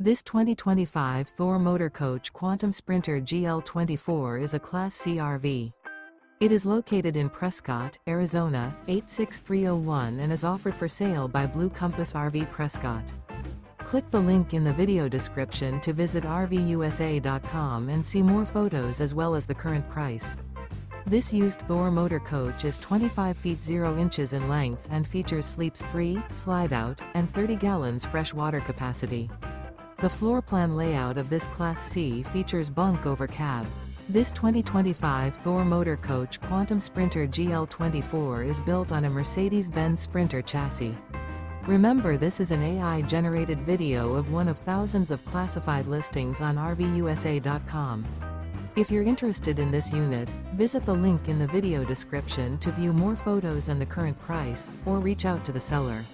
This 2025 Thor Motor Coach Quantum Sprinter GL24 is a Class C RV. It is located in Prescott, Arizona, 86301 and is offered for sale by Blue Compass RV Prescott. Click the link in the video description to visit RVUSA.com and see more photos as well as the current price. This used Thor motor coach is 25 feet 0 inches in length and features sleeps 3, slide-out, and 30 gallons fresh water capacity. The floor plan layout of this Class C features bunk over cab. This 2025 Thor Motor Coach Quantum Sprinter GL24 is built on a Mercedes Benz Sprinter chassis. Remember, this is an AI-generated video of one of thousands of classified listings on RVUSA.com. If you're interested in this unit, visit the link in the video description to view more photos and the current price, or reach out to the seller.